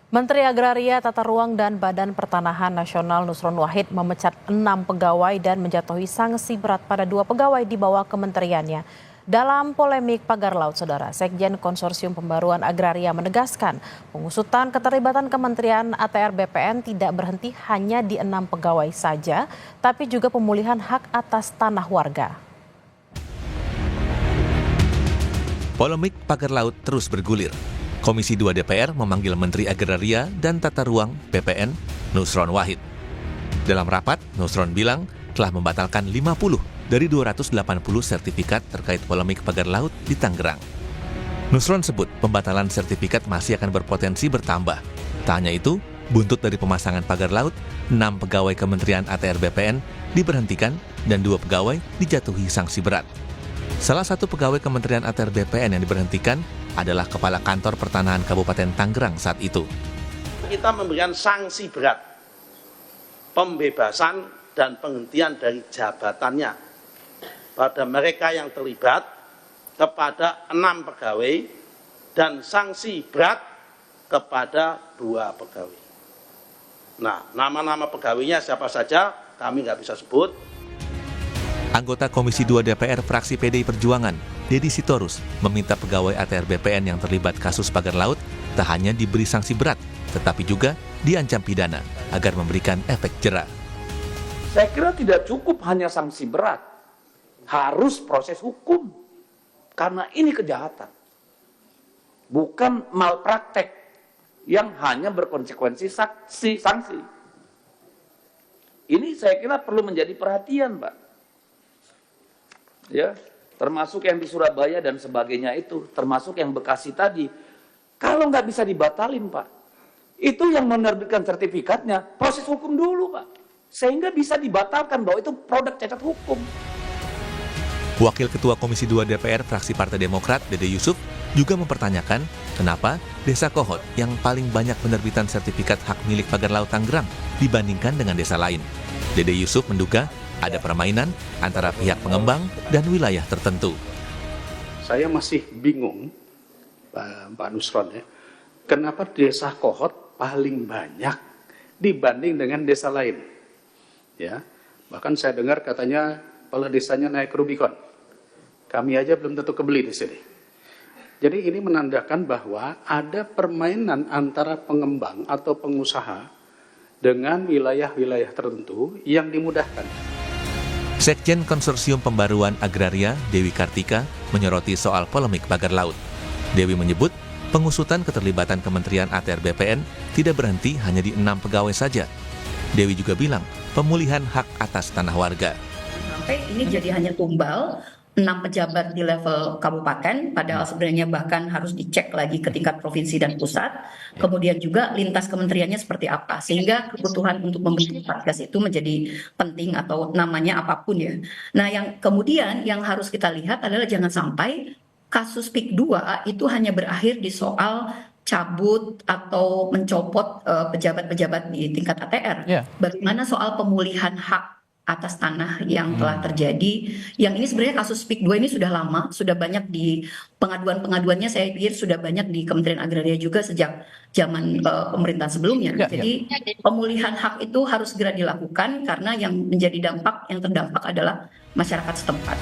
Menteri Agraria, Tata Ruang dan Badan Pertanahan Nasional Nusron Wahid memecat 6 pegawai dan menjatuhi sanksi berat pada 2 pegawai di bawah kementeriannya. Dalam polemik pagar laut, Saudara, Sekjen Konsorsium Pembaruan Agraria menegaskan pengusutan keterlibatan Kementerian ATR BPN tidak berhenti hanya di 6 pegawai saja, tapi juga pemulihan hak atas tanah warga. Polemik pagar laut terus bergulir. Komisi 2 DPR memanggil Menteri Agraria dan Tata Ruang BPN, Nusron Wahid. Dalam rapat, Nusron bilang telah membatalkan 50 dari 280 sertifikat terkait polemik pagar laut di Tangerang. Nusron sebut pembatalan sertifikat masih akan berpotensi bertambah. Tak hanya itu, buntut dari pemasangan pagar laut, 6 pegawai Kementerian ATR BPN diberhentikan dan 2 pegawai dijatuhi sanksi berat. Salah satu pegawai Kementerian ATR BPN yang diberhentikan adalah Kepala Kantor Pertanahan Kabupaten Tangerang saat itu. Kita memberikan sanksi berat, pembebasan dan penghentian dari jabatannya pada mereka yang terlibat kepada 6 pegawai dan sanksi berat kepada 2 pegawai. Nah, nama-nama pegawainya siapa saja kami nggak bisa sebut. Anggota Komisi 2 DPR fraksi PDI Perjuangan, Deddy Sitorus, meminta pegawai ATR BPN yang terlibat kasus pagar laut tak hanya diberi sanksi berat, tetapi juga diancam pidana agar memberikan efek jera. Saya kira tidak cukup hanya sanksi berat, harus proses hukum, karena ini kejahatan. Bukan malpraktek yang hanya berkonsekuensi sanksi. Ini saya kira perlu menjadi perhatian, Pak. Ya, termasuk yang di Surabaya dan sebagainya itu, termasuk yang Bekasi tadi. Kalau nggak bisa dibatalin, Pak, itu yang menerbitkan sertifikatnya, proses hukum dulu, Pak. Sehingga bisa dibatalkan bahwa itu produk cacat hukum. Wakil Ketua Komisi 2 DPR fraksi Partai Demokrat, Dede Yusuf, juga mempertanyakan kenapa Desa Kohot yang paling banyak penerbitan sertifikat hak milik pagar laut Tangerang dibandingkan dengan desa lain. Dede Yusuf menduga ada permainan antara pihak pengembang dan wilayah tertentu. Saya masih bingung, Pak Nusron, ya, kenapa Desa Kohot paling banyak dibanding dengan desa lain. Ya, bahkan saya dengar katanya kepala desanya naik Rubicon. Kami aja belum tentu kebeli di sini. Jadi ini menandakan bahwa ada permainan antara pengembang atau pengusaha dengan wilayah-wilayah tertentu yang dimudahkan. Sekjen Konsorsium Pembaruan Agraria, Dewi Kartika, menyoroti soal polemik pagar laut. Dewi menyebut pengusutan keterlibatan Kementerian ATR BPN tidak berhenti hanya di 6 pegawai saja. Dewi juga bilang pemulihan hak atas tanah warga. Sampai ini jadi hanya tumbal 6 pejabat di level kabupaten, padahal sebenarnya bahkan harus dicek lagi ke tingkat provinsi dan pusat. Kemudian juga lintas kementeriannya seperti apa, sehingga kebutuhan untuk membentuk satgas itu menjadi penting atau namanya apapun ya. Nah, yang kemudian yang harus kita lihat adalah jangan sampai kasus PIK 2 itu hanya berakhir di soal cabut atau mencopot pejabat-pejabat di tingkat ATR. Bagaimana soal pemulihan hak atas tanah yang telah terjadi, yang ini sebenarnya kasus PIK 2 ini sudah lama, sudah banyak di pengaduan-pengaduannya saya pikir sudah banyak di Kementerian Agraria juga sejak zaman pemerintahan sebelumnya. Jadi pemulihan hak itu harus segera dilakukan karena yang menjadi yang terdampak adalah masyarakat setempat.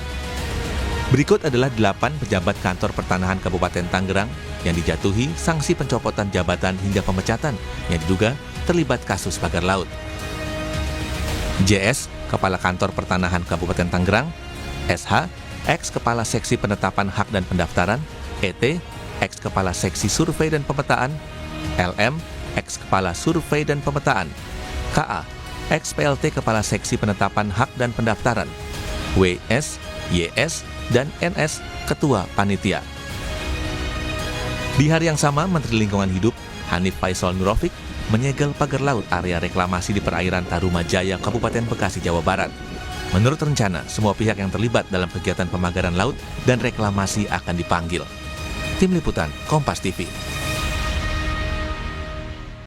Berikut adalah 8 pejabat kantor pertanahan Kabupaten Tangerang yang dijatuhi sanksi pencopotan jabatan hingga pemecatan yang diduga terlibat kasus pagar laut. JS, Kepala Kantor Pertanahan Kabupaten Tangerang; SH, ex-Kepala Seksi Penetapan Hak dan Pendaftaran; ET, ex-Kepala Seksi Survei dan Pemetaan; LM, ex-Kepala Survei dan Pemetaan; KA, ex-PLT Kepala Seksi Penetapan Hak dan Pendaftaran; WS, YS, dan NS, Ketua Panitia. Di hari yang sama, Menteri Lingkungan Hidup, Hanif Faisal Nurofik, menyegel pagar laut area reklamasi di perairan Tarumajaya, Kabupaten Bekasi, Jawa Barat. Menurut rencana, semua pihak yang terlibat dalam kegiatan pemagaran laut dan reklamasi akan dipanggil. Tim Liputan, Kompas TV.